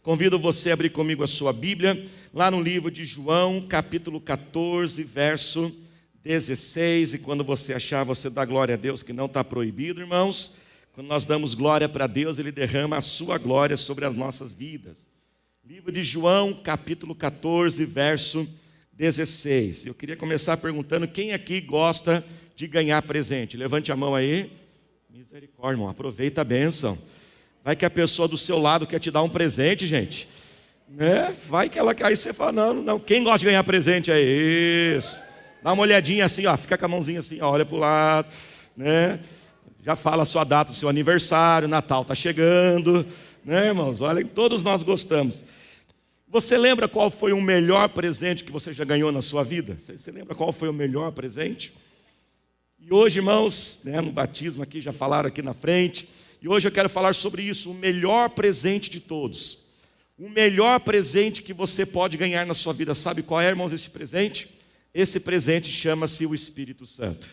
Convido você a abrir comigo a sua Bíblia, lá no livro de João, capítulo 14, verso 16. E quando você achar, você dá glória a Deus, que não está proibido, irmãos. Quando nós damos glória para Deus, Ele derrama a sua glória sobre as nossas vidas. Livro de João, capítulo 14, verso 16. Eu queria começar perguntando quem aqui gosta de ganhar presente. Levante a mão aí. Misericórdia, irmão, aproveita a bênção. Vai que a pessoa do seu lado quer te dar um presente, gente. Né? Vai que ela aí você fala, não. Quem gosta de ganhar presente é isso. Dá uma olhadinha assim, ó, fica com a mãozinha assim, ó, olha para o lado, né? Já fala a sua data, o seu aniversário, Natal está chegando, né, irmãos? Olha, todos nós gostamos. Você lembra qual foi o melhor presente que você já ganhou na sua vida? Você lembra qual foi o melhor presente? E hoje, irmãos, né, no batismo aqui, já falaram aqui na frente, e hoje eu quero falar sobre isso, o melhor presente de todos. O melhor presente que você pode ganhar na sua vida, sabe qual é, irmãos, esse presente? Esse presente chama-se o Espírito Santo.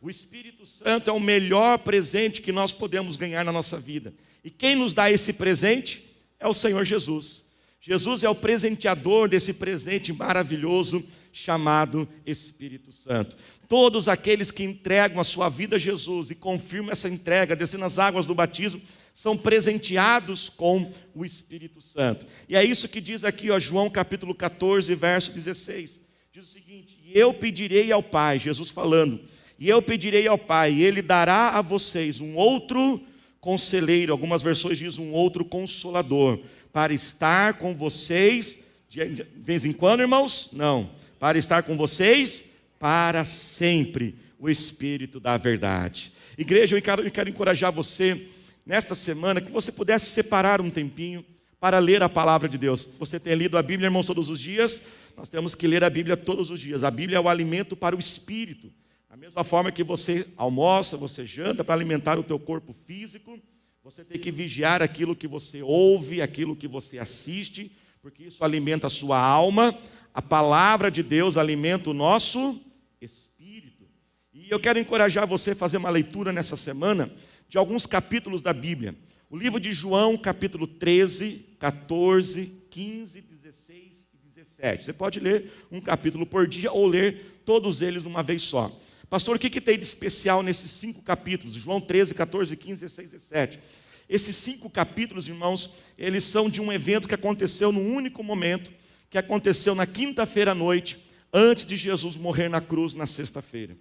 O Espírito Santo é o melhor presente que nós podemos ganhar na nossa vida. E quem nos dá esse presente é o Senhor Jesus. Jesus é o presenteador desse presente maravilhoso chamado Espírito Santo. Todos aqueles que entregam a sua vida a Jesus e confirmam essa entrega, descendo as águas do batismo, são presenteados com o Espírito Santo. E é isso que diz aqui, ó, João capítulo 14, verso 16. Diz o seguinte: e eu pedirei ao Pai, Jesus falando, e eu pedirei ao Pai, e Ele dará a vocês um outro conselheiro, algumas versões dizem um outro consolador, para estar com vocês, de vez em quando, irmãos? Não, para estar com vocês para sempre, o Espírito da verdade. Igreja, eu quero encorajar você, nesta semana, que você pudesse separar um tempinho para ler a palavra de Deus. Você tem lido a Bíblia, irmãos, todos os dias? Nós temos que ler a Bíblia todos os dias. A Bíblia é o alimento para o Espírito. Da mesma forma que você almoça, você janta para alimentar o teu corpo físico, você tem que vigiar aquilo que você ouve, aquilo que você assiste, porque isso alimenta a sua alma. A palavra de Deus alimenta o nosso espírito. E eu quero encorajar você a fazer uma leitura nessa semana de alguns capítulos da Bíblia. O livro de João, capítulo 13, 14, 15, 16 e 17. Você pode ler um capítulo por dia ou ler todos eles de uma vez só. Pastor, o que tem de especial nesses 5 capítulos? João 13, 14, 15, 16 e 17. Esses 5 capítulos, irmãos, eles são de um evento que aconteceu num único momento, que aconteceu na quinta-feira à noite, antes de Jesus morrer na cruz na sexta-feira.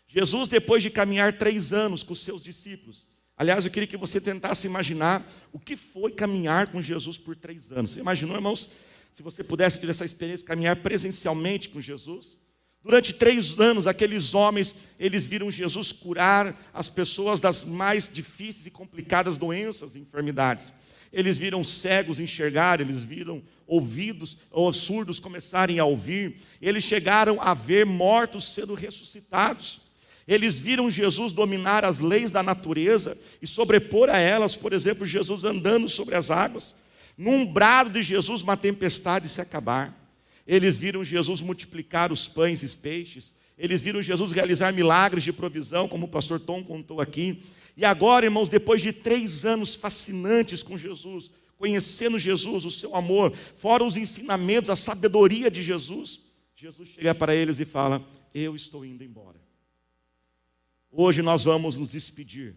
Jesus, depois de caminhar 3 anos com os seus discípulos, aliás, eu queria que você tentasse imaginar o que foi caminhar com Jesus por 3 anos. Você imaginou, irmãos, se você pudesse ter essa experiência de caminhar presencialmente com Jesus? Durante 3 anos, aqueles homens, eles viram Jesus curar as pessoas das mais difíceis e complicadas doenças e enfermidades. Eles viram cegos enxergar, eles viram ouvidos ou surdos começarem a ouvir. Eles chegaram a ver mortos sendo ressuscitados. Eles viram Jesus dominar as leis da natureza e sobrepor a elas, por exemplo, Jesus andando sobre as águas. Num brado de Jesus, uma tempestade se acabar. Eles viram Jesus multiplicar os pães e os peixes. Eles viram Jesus realizar milagres de provisão, como o pastor Tom contou aqui. E agora, irmãos, depois de 3 anos fascinantes com Jesus, conhecendo Jesus, o seu amor, fora os ensinamentos, a sabedoria de Jesus, Jesus chega para eles e fala: eu estou indo embora. Hoje nós vamos nos despedir.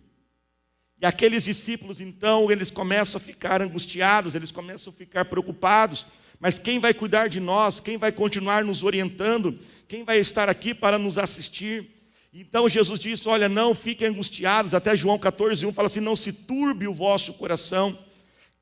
E aqueles discípulos, então, eles começam a ficar angustiados, eles começam a ficar preocupados. Mas quem vai cuidar de nós? Quem vai continuar nos orientando? Quem vai estar aqui para nos assistir? Então Jesus disse: olha, não fiquem angustiados. Até João 14, 1 fala assim: não se turbe o vosso coração.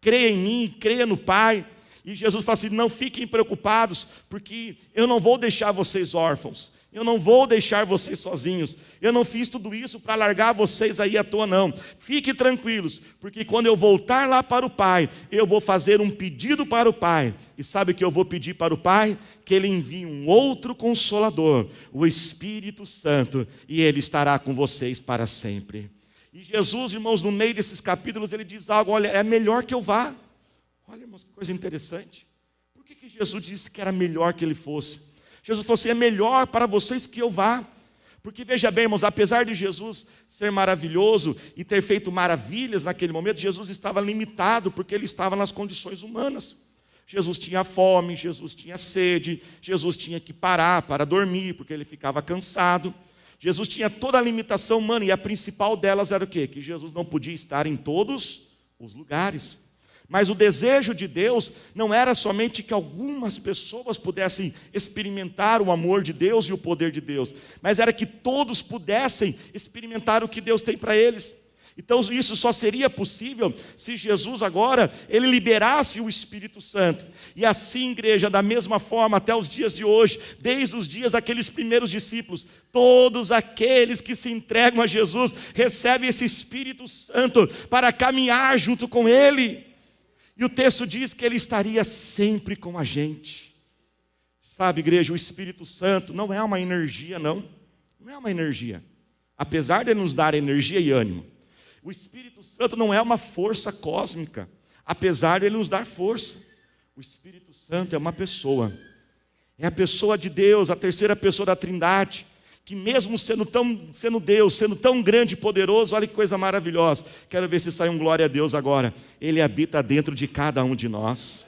Creia em mim, creia no Pai. E Jesus fala assim: não fiquem preocupados, porque eu não vou deixar vocês órfãos. Eu não vou deixar vocês sozinhos. Eu não fiz tudo isso para largar vocês aí à toa, não. Fiquem tranquilos, porque quando eu voltar lá para o Pai, eu vou fazer um pedido para o Pai. E sabe o que eu vou pedir para o Pai? Que Ele envie um outro Consolador, o Espírito Santo, e Ele estará com vocês para sempre. E Jesus, irmãos, no meio desses capítulos, Ele diz algo: olha, é melhor que eu vá. Olha, irmãos, que coisa interessante. Por que Jesus disse que era melhor que Ele fosse? Jesus falou assim: é melhor para vocês que eu vá, Porque veja bem, irmãos, apesar de Jesus ser maravilhoso e ter feito maravilhas naquele momento, Jesus estava limitado porque ele estava nas condições humanas. Jesus tinha fome, Jesus tinha sede, Jesus tinha que parar para dormir porque ele ficava cansado. Jesus tinha toda a limitação humana e a principal delas era o quê? Que Jesus não podia estar em todos os lugares. Mas o desejo de Deus não era somente que algumas pessoas pudessem experimentar o amor de Deus e o poder de Deus, mas era que todos pudessem experimentar o que Deus tem para eles. Então isso só seria possível se Jesus agora, ele liberasse o Espírito Santo. E assim, igreja, da mesma forma até os dias de hoje, desde os dias daqueles primeiros discípulos, todos aqueles que se entregam a Jesus, recebem esse Espírito Santo para caminhar junto com Ele. E o texto diz que Ele estaria sempre com a gente. Sabe, igreja, o Espírito Santo não é uma energia, não é uma energia. Apesar de Ele nos dar energia e ânimo, o Espírito Santo não é uma força cósmica, apesar de Ele nos dar força. O Espírito Santo é uma pessoa, é a pessoa de Deus, a terceira pessoa da Trindade, que mesmo sendo Deus, sendo tão grande e poderoso, olha que coisa maravilhosa. Quero ver se sai um glória a Deus agora. Ele habita dentro de cada um de nós.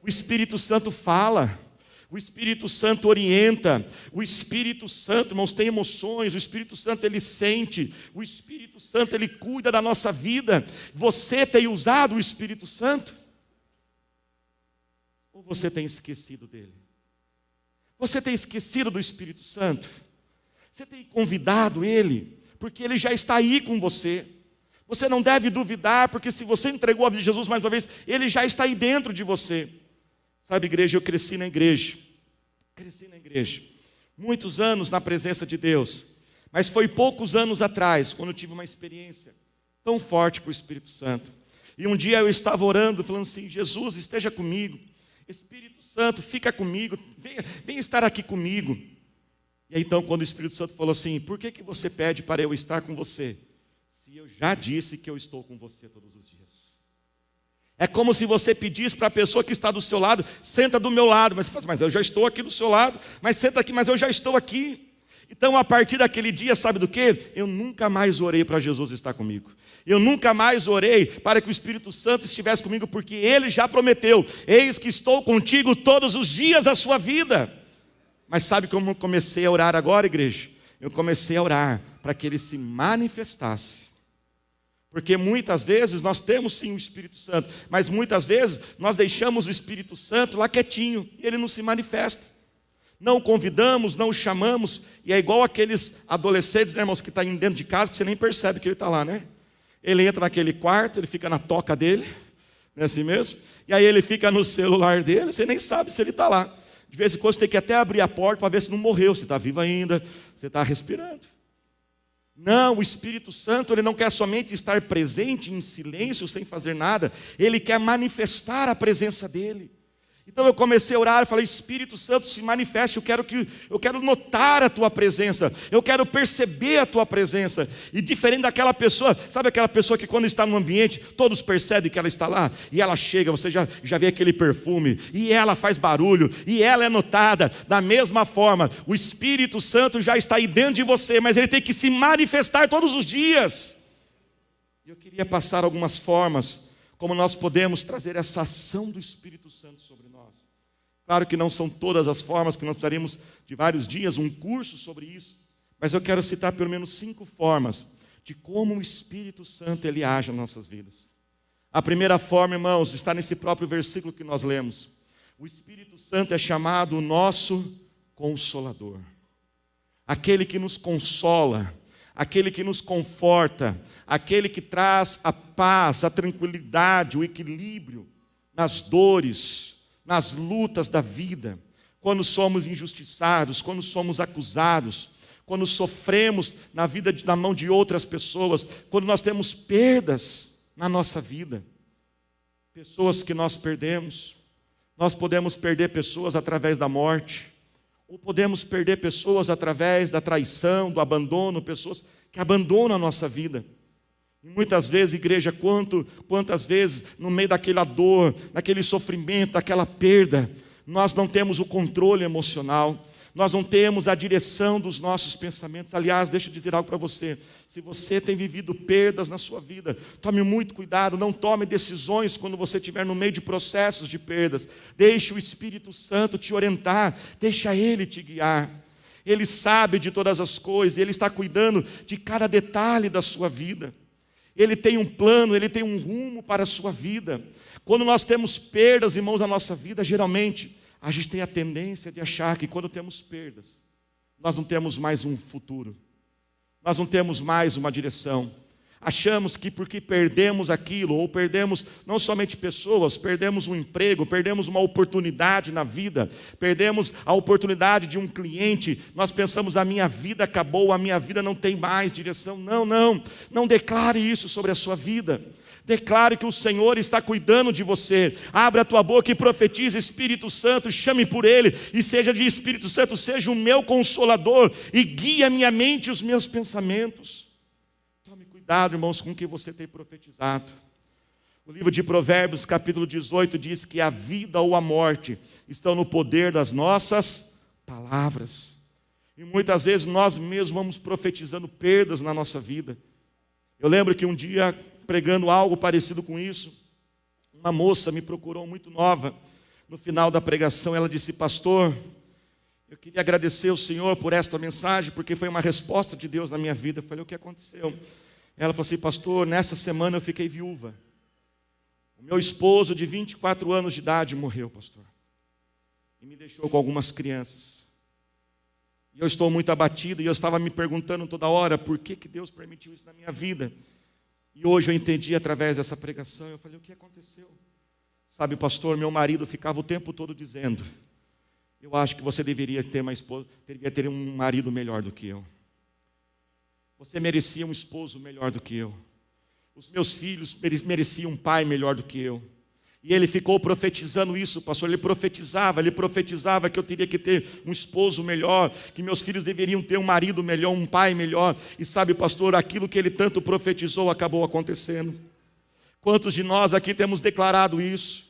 O Espírito Santo fala, o Espírito Santo orienta, o Espírito Santo, irmãos, tem emoções, o Espírito Santo ele sente, o Espírito Santo ele cuida da nossa vida. Você tem usado o Espírito Santo? Ou você tem esquecido dele? Você tem esquecido do Espírito Santo? Você tem convidado ele, porque ele já está aí com você. Você não deve duvidar, porque se você entregou a vida de Jesus mais uma vez, ele já está aí dentro de você. Sabe, igreja, eu cresci na igreja. Muitos anos na presença de Deus. Mas foi poucos anos atrás, quando eu tive uma experiência tão forte com o Espírito Santo. E um dia eu estava orando, falando assim: Jesus, esteja comigo. Espírito Santo, fica comigo, venha estar aqui comigo. E aí, então, quando o Espírito Santo falou assim: por que você pede para eu estar com você, se eu já disse que eu estou com você todos os dias? É como se você pedisse para a pessoa que está do seu lado: senta do meu lado. Mas você fala assim: mas eu já estou aqui do seu lado. Mas senta aqui, mas eu já estou aqui. Então, a partir daquele dia, sabe do quê? Eu nunca mais orei para Jesus estar comigo. Eu nunca mais orei para que o Espírito Santo estivesse comigo, porque Ele já prometeu: eis que estou contigo todos os dias da sua vida. Mas sabe como eu comecei a orar agora, igreja? Eu comecei a orar para que Ele se manifestasse. Porque muitas vezes nós temos sim o Espírito Santo, mas muitas vezes nós deixamos o Espírito Santo lá quietinho e Ele não se manifesta. Não o convidamos, não o chamamos, e é igual aqueles adolescentes, né, irmãos, que estão dentro de casa, que você nem percebe que ele está lá, né? Ele entra naquele quarto, ele fica na toca dele, não é assim mesmo? E aí ele fica no celular dele, você nem sabe se ele está lá. De vez em quando você tem que até abrir a porta para ver se não morreu, se está vivo ainda, se está respirando. Não, o Espírito Santo, ele não quer somente estar presente em silêncio, sem fazer nada, ele quer manifestar a presença dele. Então eu comecei a orar e falei: Espírito Santo, se manifeste, eu quero notar a tua presença, eu quero perceber a tua presença. E diferente daquela pessoa, sabe aquela pessoa que quando está no ambiente, todos percebem que ela está lá, e ela chega, você já vê aquele perfume, e ela faz barulho, e ela é notada. Da mesma forma, o Espírito Santo já está aí dentro de você, mas ele tem que se manifestar todos os dias. E eu queria passar algumas formas como nós podemos trazer essa ação do Espírito Santo sobre nós. Claro que não são todas as formas, porque nós precisaríamos de vários dias, um curso sobre isso, mas eu quero citar pelo menos 5 formas de como o Espírito Santo ele age nas nossas vidas. A primeira forma, irmãos, está nesse próprio versículo que nós lemos. O Espírito Santo é chamado o nosso Consolador, aquele que nos consola, aquele que nos conforta, aquele que traz a paz, a tranquilidade, o equilíbrio nas dores, nas lutas da vida, quando somos injustiçados, quando somos acusados, quando sofremos na mão de outras pessoas, quando nós temos perdas na nossa vida, pessoas que nós perdemos. Nós podemos perder pessoas através da morte, ou podemos perder pessoas através da traição, do abandono, pessoas que abandonam a nossa vida. E muitas vezes, igreja, quantas vezes no meio daquela dor, daquele sofrimento, daquela perda, nós não temos o controle emocional, nós não temos a direção dos nossos pensamentos. Aliás, deixa eu dizer algo para você. Se você tem vivido perdas na sua vida, tome muito cuidado, não tome decisões quando você estiver no meio de processos de perdas. Deixe o Espírito Santo te orientar, deixa Ele te guiar. Ele sabe de todas as coisas, Ele está cuidando de cada detalhe da sua vida. Ele tem um plano, Ele tem um rumo para a sua vida. Quando nós temos perdas, irmãos, na nossa vida, geralmente, a gente tem a tendência de achar que quando temos perdas, nós não temos mais um futuro, nós não temos mais uma direção. Achamos que porque perdemos aquilo, ou perdemos não somente pessoas, perdemos um emprego, perdemos uma oportunidade na vida, perdemos a oportunidade de um cliente, nós pensamos, a minha vida acabou, a minha vida não tem mais direção. Não declare isso sobre a sua vida. Declare que o Senhor está cuidando de você. Abra a tua boca e profetize, Espírito Santo, chame por Ele, e seja de Espírito Santo, seja o meu consolador, e guie a minha mente e os meus pensamentos. Tome cuidado, irmãos, com o que você tem profetizado. O livro de Provérbios, capítulo 18, diz que a vida ou a morte estão no poder das nossas palavras. E muitas vezes nós mesmos vamos profetizando perdas na nossa vida. Eu lembro que um dia, pregando algo parecido com isso, uma moça me procurou muito nova. No final da pregação ela disse: pastor, eu queria agradecer ao Senhor por esta mensagem, porque foi uma resposta de Deus na minha vida. Eu falei: o que aconteceu? Ela falou assim: pastor, nessa semana eu fiquei viúva. O meu esposo de 24 anos de idade morreu, pastor, e me deixou com algumas crianças. E eu estou muito abatido, e eu estava me perguntando toda hora, por que Deus permitiu isso na minha vida? E hoje eu entendi através dessa pregação. Eu falei: o que aconteceu? Sabe, pastor, meu marido ficava o tempo todo dizendo: eu acho que você deveria ter uma esposa, deveria ter um marido melhor do que eu. Você merecia um esposo melhor do que eu. Os meus filhos mereciam um pai melhor do que eu. E ele ficou profetizando isso, pastor. Ele profetizava que eu teria que ter um esposo melhor, que meus filhos deveriam ter um marido melhor, um pai melhor. E sabe, pastor, aquilo que ele tanto profetizou acabou acontecendo. Quantos de nós aqui temos declarado isso?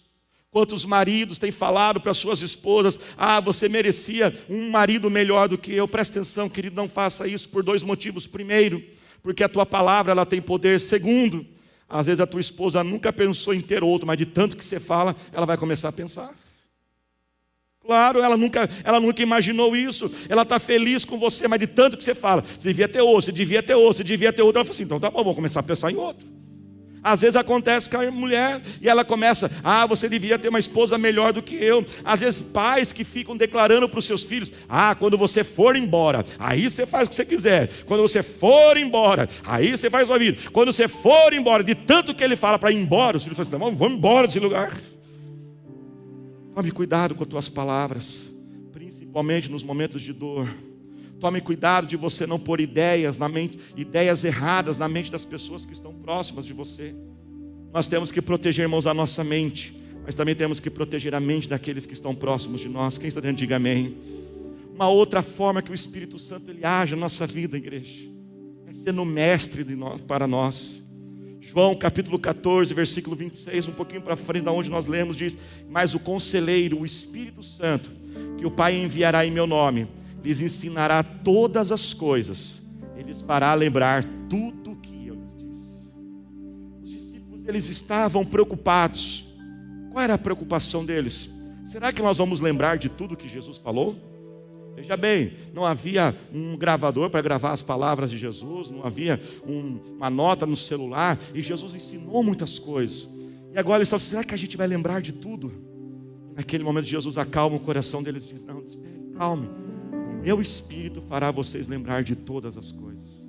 Quantos maridos têm falado para suas esposas: ah, você merecia um marido melhor do que eu? Presta atenção, querido, não faça isso por dois motivos. Primeiro, porque a tua palavra ela tem poder. Segundo, às vezes a tua esposa nunca pensou em ter outro, mas de tanto que você fala, ela vai começar a pensar. Claro, ela nunca imaginou isso. Ela está feliz com você, mas de tanto que você fala, você devia ter outro, você devia ter outro, você devia ter outro. Ela fala assim: então tá bom, vou começar a pensar em outro. Às vezes acontece com a mulher e ela começa: ah, você devia ter uma esposa melhor do que eu. Às vezes pais que ficam declarando para os seus filhos: ah, quando você for embora, aí você faz o que você quiser. Quando você for embora, aí você faz a sua vida. Quando você for embora, de tanto que ele fala para ir embora, os filhos falam assim: vamos embora desse lugar. Tome cuidado com as tuas palavras, principalmente nos momentos de dor. Tome cuidado de você não pôr ideias erradas na mente das pessoas que estão próximas de você. Nós temos que proteger, irmãos, a nossa mente, mas também temos que proteger a mente daqueles que estão próximos de nós. Quem está dentro, diga amém. Uma outra forma que o Espírito Santo ele age na nossa vida, igreja, é sendo mestre para nós. João capítulo 14, versículo 26, um pouquinho para frente da onde nós lemos, diz: mas o conselheiro, o Espírito Santo, que o Pai enviará em meu nome, lhes ensinará todas as coisas, ele lhes fará lembrar tudo o que eu lhes disse. Os discípulos, eles estavam preocupados. Qual era a preocupação deles? Será que nós vamos lembrar de tudo que Jesus falou? Veja bem, não havia um gravador para gravar as palavras de Jesus, não havia uma nota no celular, e Jesus ensinou muitas coisas. E agora eles falam: será que a gente vai lembrar de tudo? E naquele momento Jesus acalma o coração deles e diz: não, espere, calme. Meu Espírito fará vocês lembrar de todas as coisas.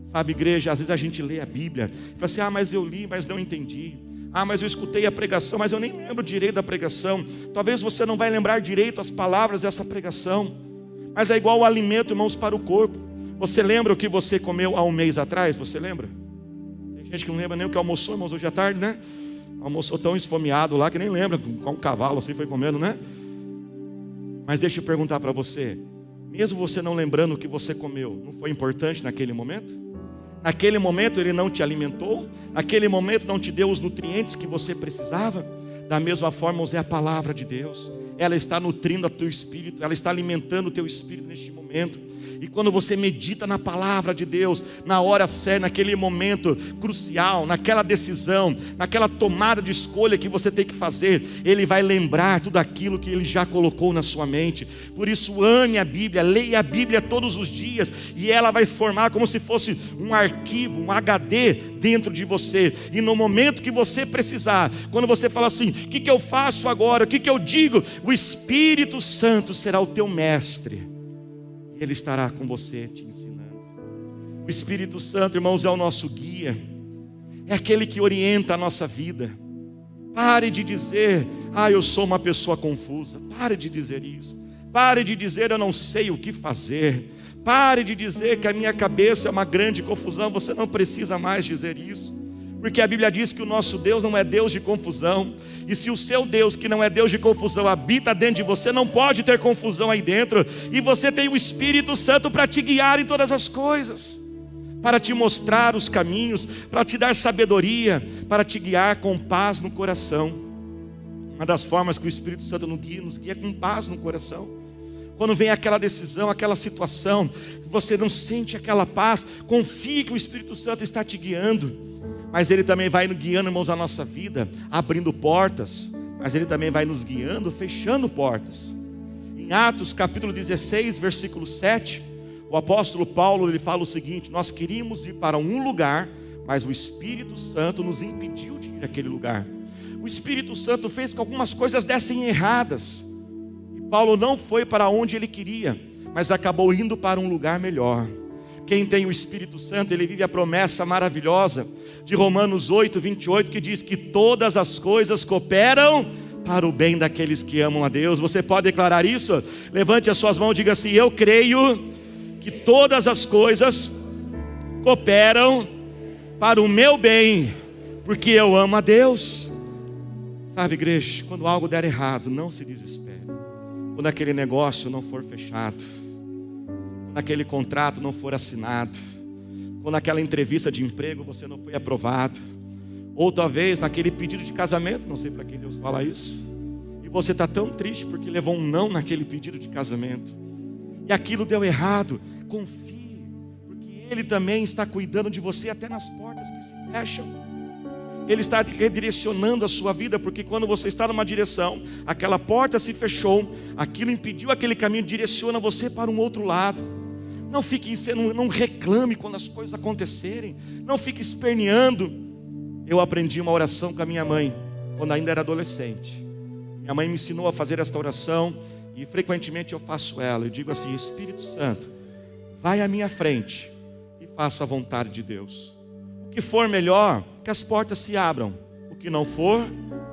Sabe, igreja, às vezes a gente lê a Bíblia e fala assim: ah, mas eu li, mas não entendi. Ah, mas eu escutei a pregação, mas eu nem lembro direito da pregação. Talvez você não vai lembrar direito as palavras dessa pregação, mas é igual o alimento, irmãos, para o corpo. Você lembra o que você comeu há um mês atrás? Você lembra? Tem gente que não lembra nem o que almoçou, irmãos, hoje à tarde, né? Almoçou tão esfomeado lá que nem lembra, com um cavalo assim foi comendo, né? Mas deixa eu perguntar para você: mesmo você não lembrando o que você comeu, não foi importante naquele momento? Naquele momento ele não te alimentou? Naquele momento não te deu os nutrientes que você precisava? Da mesma forma, é a palavra de Deus. ela está nutrindo o teu espírito, ela está alimentando o teu espírito neste momento. E quando você medita na palavra de Deus, na hora certa, naquele momento crucial, naquela decisão, naquela tomada de escolha que você tem que fazer, Ele vai lembrar tudo aquilo que Ele já colocou na sua mente. Por isso ame a Bíblia, leia a Bíblia todos os dias, e ela vai formar como se fosse um arquivo, um HD dentro de você. E no momento que você precisar, quando você fala assim, o que eu faço agora, o que eu digo, o Espírito Santo será o teu mestre. Ele estará com você te ensinando. O Espírito Santo, irmãos, é o nosso guia, é aquele que orienta a nossa vida. Pare de dizer, eu sou uma pessoa confusa. Pare de dizer isso. Pare de dizer, eu não sei o que fazer. Pare de dizer que a minha cabeça é uma grande confusão. Você não precisa mais dizer isso. Porque a Bíblia diz que o nosso Deus não é Deus de confusão. E se o seu Deus, que não é Deus de confusão, habita dentro de você, não pode ter confusão aí dentro. E você tem o Espírito Santo para te guiar em todas as coisas, para te mostrar os caminhos, para te dar sabedoria, para te guiar com paz no coração. Uma das formas que o Espírito Santo nos guia é com paz no coração. Quando vem aquela decisão, aquela situação, você não sente aquela paz, confie que o Espírito Santo está te guiando. Mas Ele também vai nos guiando, irmãos, a nossa vida, abrindo portas. Mas Ele também vai nos guiando, fechando portas. Em Atos capítulo 16, versículo 7, o apóstolo Paulo, ele fala o seguinte: nós queríamos ir para um lugar, mas o Espírito Santo nos impediu de ir àquele lugar. O Espírito Santo fez que algumas coisas dessem erradas. E Paulo não foi para onde ele queria, mas acabou indo para um lugar melhor. Quem tem o Espírito Santo, ele vive a promessa maravilhosa de Romanos 8, 28, que diz que todas as coisas cooperam para o bem daqueles que amam a Deus. Você pode declarar isso? Levante as suas mãos e diga assim: eu creio que todas as coisas cooperam para o meu bem, porque eu amo a Deus. Sabe, igreja, quando algo der errado, não se desespere. Quando aquele negócio não for fechado, quando aquele contrato não for assinado, quando aquela entrevista de emprego você não foi aprovado, ou talvez naquele pedido de casamento, não sei para quem Deus fala isso, e você está tão triste porque levou um não naquele pedido de casamento, e aquilo deu errado. Confie, porque Ele também está cuidando de você até nas portas que se fecham. Ele está redirecionando a sua vida, porque quando você está numa direção, aquela porta se fechou, aquilo impediu aquele caminho, direciona você para um outro lado. Não fique, não reclame quando as coisas acontecerem, não fique esperneando. Eu aprendi uma oração com a minha mãe, quando ainda era adolescente. Minha mãe me ensinou a fazer esta oração, e frequentemente eu faço ela. Eu digo assim: Espírito Santo, vai à minha frente e faça a vontade de Deus. O que for melhor, que as portas se abram. O que não for,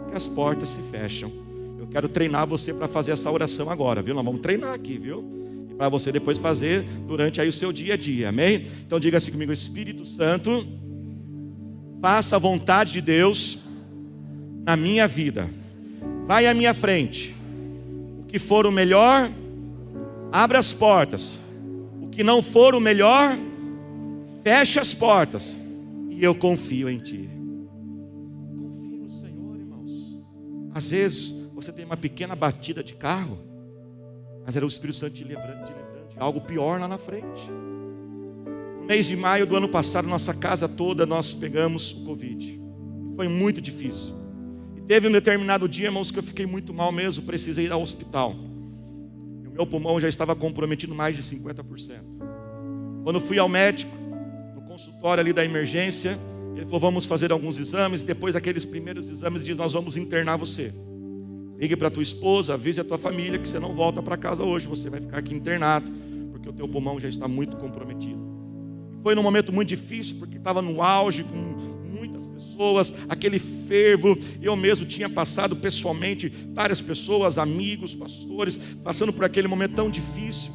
que as portas se fecham. Eu quero treinar você para fazer essa oração agora, viu? Nós vamos treinar aqui, viu? E para você depois fazer durante aí o seu dia a dia, amém? Então diga assim comigo: Espírito Santo, faça a vontade de Deus na minha vida. Vai à minha frente. O que for o melhor, abra as portas. O que não for o melhor, feche as portas. E eu confio em Ti. Confie no Senhor, irmãos. Às vezes você tem uma pequena batida de carro, mas era o Espírito Santo te livrando de algo pior lá na frente. No mês de maio do ano passado, nossa casa toda nós pegamos o Covid. Foi muito difícil. E teve um determinado dia, irmãos, que eu fiquei muito mal mesmo, precisei ir ao hospital. E o meu pulmão já estava comprometido mais de 50%. Quando fui ao médico, consultório ali da emergência, ele falou: vamos fazer alguns exames. Depois daqueles primeiros exames, ele diz: nós vamos internar você. Ligue para a tua esposa, avise a tua família que você não volta para casa hoje, você vai ficar aqui internado, porque o teu pulmão já está muito comprometido. Foi num momento muito difícil, porque estava no auge, com muitas pessoas, aquele fervo. Eu mesmo tinha passado pessoalmente, várias pessoas, amigos, pastores, passando por aquele momento tão difícil.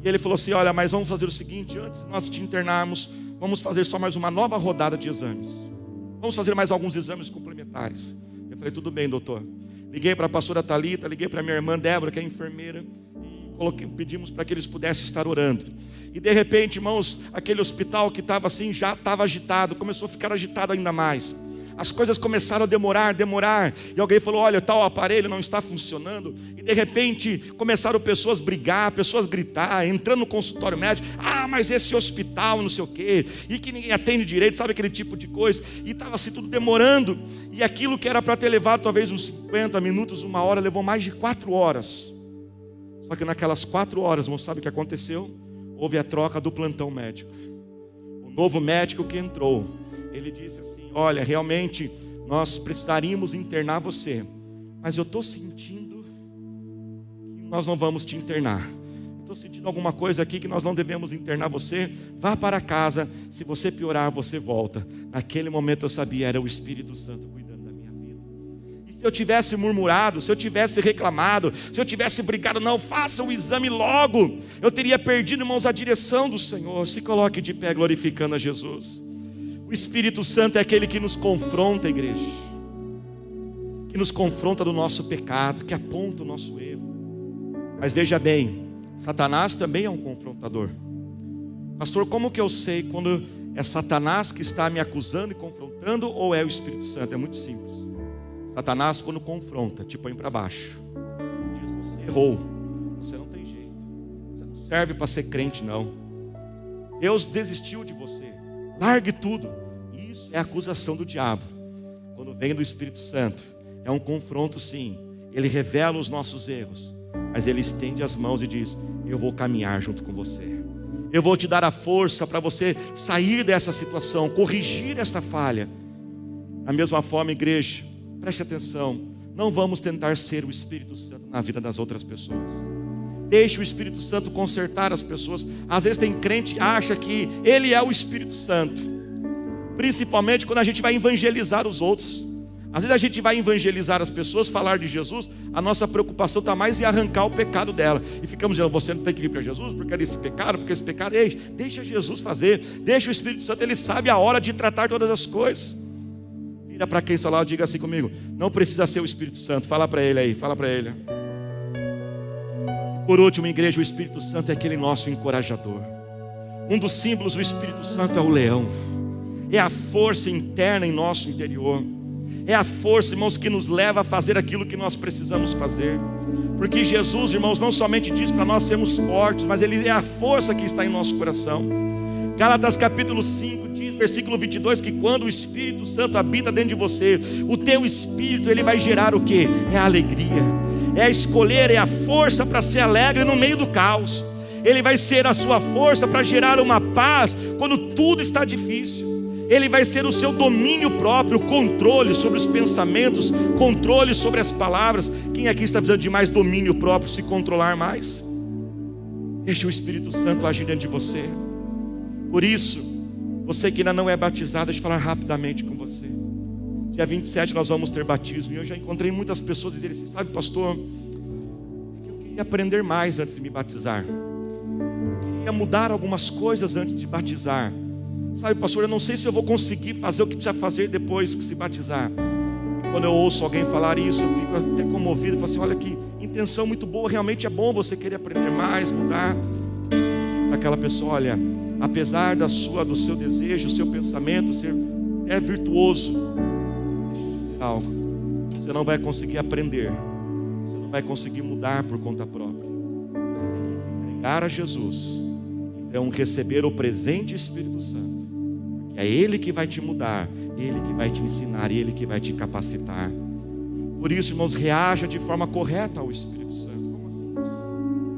E ele falou assim: olha, mas vamos fazer o seguinte, antes de nós te internarmos, vamos fazer só mais uma nova rodada de exames. Vamos fazer mais alguns exames complementares. Eu falei: tudo bem, doutor. Liguei para a pastora Thalita, liguei para a minha irmã Débora, que é enfermeira, e pedimos para que eles pudessem estar orando. E de repente, irmãos, aquele hospital que estava assim, já estava agitado, começou a ficar agitado ainda mais. As coisas começaram a demorar, e alguém falou, olha, tal aparelho não está funcionando, e de repente começaram pessoas a brigar, pessoas a gritar, entrando no consultório médico, mas esse hospital não sei o quê, e que ninguém atende direito, sabe aquele tipo de coisa, e estava assim tudo demorando, e aquilo que era para ter levado talvez uns 50 minutos, 1 hora, levou mais de 4 horas, só que naquelas 4 horas, irmão, sabe o que aconteceu? Houve a troca do plantão médico, o novo médico que entrou, ele disse assim, olha, realmente nós precisaríamos internar você, mas eu estou sentindo que nós não vamos te internar. Estou sentindo alguma coisa aqui que nós não devemos internar você. Vá para casa, se você piorar, você volta. Naquele momento eu sabia, era o Espírito Santo cuidando da minha vida. E se eu tivesse murmurado, se eu tivesse reclamado, se eu tivesse brigado, não, faça o exame logo, eu teria perdido, irmãos, a direção do Senhor. Se coloque de pé glorificando a Jesus. O Espírito Santo é aquele que nos confronta, igreja, que nos confronta do nosso pecado, que aponta o nosso erro. Mas veja bem, Satanás também é um confrontador. Pastor, como que eu sei quando é Satanás que está me acusando e confrontando ou é o Espírito Santo? É muito simples. Satanás, quando confronta, te põe para baixo, diz, você errou, você não tem jeito, você não serve para ser crente não, Deus desistiu de você, largue tudo. Isso é acusação do diabo. Quando vem do Espírito Santo, é um confronto sim, ele revela os nossos erros, mas ele estende as mãos e diz, eu vou caminhar junto com você, eu vou te dar a força para você sair dessa situação, corrigir esta falha. Da mesma forma, igreja, preste atenção, não vamos tentar ser o Espírito Santo na vida das outras pessoas. Deixe o Espírito Santo consertar as pessoas. Às vezes tem crente que acha que ele é o Espírito Santo, principalmente quando a gente vai evangelizar os outros. Às vezes a gente vai evangelizar as pessoas, falar de Jesus, a nossa preocupação está mais em arrancar o pecado dela. E ficamos dizendo, você não tem que vir para Jesus porque é esse pecado, porque esse pecado. Ei, deixa Jesus fazer, deixa o Espírito Santo, ele sabe a hora de tratar todas as coisas. Vira para quem está lá e diga assim comigo, não precisa ser o Espírito Santo, fala para ele aí, fala para ele. Por último, igreja, o Espírito Santo é aquele nosso encorajador. Um dos símbolos do Espírito Santo é o leão. É a força interna em nosso interior. É a força, irmãos, que nos leva a fazer aquilo que nós precisamos fazer. Porque Jesus, irmãos, não somente diz para nós sermos fortes, mas Ele é a força que está em nosso coração. Gálatas capítulo 5 diz, versículo 22, que quando o Espírito Santo habita dentro de você, o teu espírito, ele vai gerar o quê? É a alegria, é a escolher, é a força para ser alegre no meio do caos. Ele vai ser a sua força para gerar uma paz quando tudo está difícil. Ele vai ser o seu domínio próprio, controle sobre os pensamentos, controle sobre as palavras. Quem aqui está precisando de mais domínio próprio, se controlar mais? Deixa o Espírito Santo agir dentro de você. Por isso, você que ainda não é batizado, deixa eu falar rapidamente com você. Dia 27 nós vamos ter batismo. E eu já encontrei muitas pessoas dizendo assim, sabe, pastor, eu queria aprender mais antes de me batizar. Eu queria mudar algumas coisas antes de batizar. Sabe, pastor, eu não sei se eu vou conseguir fazer o que precisa fazer depois que se batizar. E quando eu ouço alguém falar isso, eu fico até comovido. Eu falo assim, olha que intenção muito boa. Realmente é bom você querer aprender mais, mudar. Aquela pessoa, olha, apesar do seu desejo, o seu pensamento ser virtuoso, deixa eu dizer algo, você não vai conseguir aprender, você não vai conseguir mudar por conta própria. Você tem que se entregar a Jesus, então receber o presente Espírito Santo. É Ele que vai te mudar, Ele que vai te ensinar, Ele que vai te capacitar. Por isso, irmãos, reaja de forma correta ao Espírito Santo. Como assim?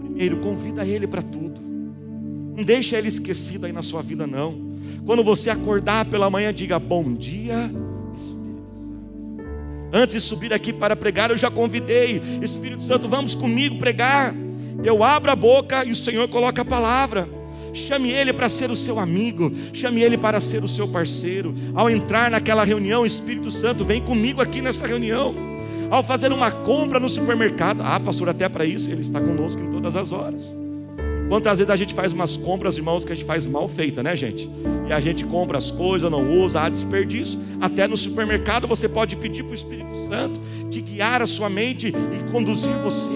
Primeiro, convida Ele para tudo. Não deixa Ele esquecido aí na sua vida não. Quando você acordar pela manhã, diga bom dia, Espírito Santo. Antes de subir aqui para pregar, eu já convidei, Espírito Santo, vamos comigo pregar. Eu abro a boca e o Senhor coloca a palavra. Chame Ele para ser o seu amigo, chame Ele para ser o seu parceiro. Ao entrar naquela reunião, Espírito Santo, vem comigo aqui nessa reunião. Ao fazer uma compra no supermercado, pastor, até para isso Ele está conosco em todas as horas. Quantas vezes a gente faz umas compras, irmãos, que a gente faz mal feita, né, gente? E a gente compra as coisas, não usa, há desperdício. Até no supermercado você pode pedir para o Espírito Santo te guiar a sua mente e conduzir você.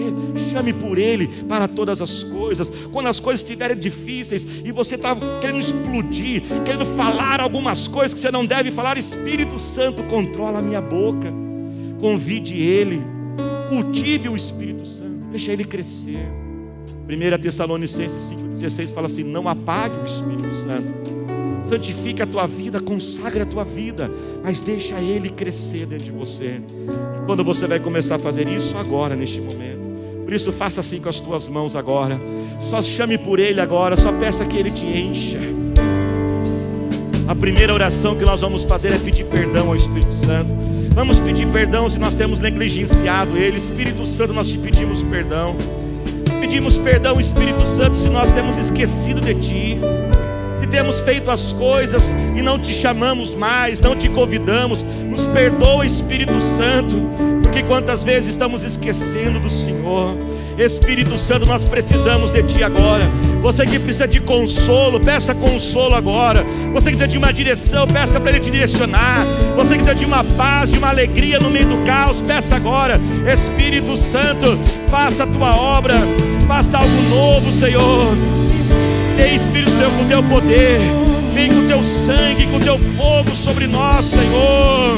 Chame por Ele para todas as coisas. Quando as coisas estiverem difíceis e você está querendo explodir, querendo falar algumas coisas que você não deve falar, Espírito Santo, controla a minha boca. Convide Ele, cultive o Espírito Santo, deixa Ele crescer. 1 Tessalonicenses 5,16 fala assim: não apague o Espírito Santo, santifica a tua vida, consagre a tua vida, mas deixa Ele crescer dentro de você. E quando você vai começar a fazer isso? Agora, neste momento. Por isso faça assim com as tuas mãos agora. Só chame por Ele agora, só peça que Ele te encha. A primeira oração que nós vamos fazer é pedir perdão ao Espírito Santo. Vamos pedir perdão se nós temos negligenciado Ele. Espírito Santo, nós te pedimos perdão. Pedimos perdão, Espírito Santo, se nós temos esquecido de Ti, se temos feito as coisas e não Te chamamos mais, não Te convidamos. Nos perdoa, Espírito Santo, porque quantas vezes estamos esquecendo do Senhor. Espírito Santo, nós precisamos de Ti agora. Você que precisa de consolo, peça consolo agora. Você que precisa de uma direção, peça para Ele te direcionar. Você que precisa de uma paz, de uma alegria no meio do caos, peça agora. Espírito Santo, faça a Tua obra, faça algo novo, Senhor. Vem, Espírito Santo, com o Teu poder, vem com o Teu sangue, com o Teu fogo sobre nós, Senhor.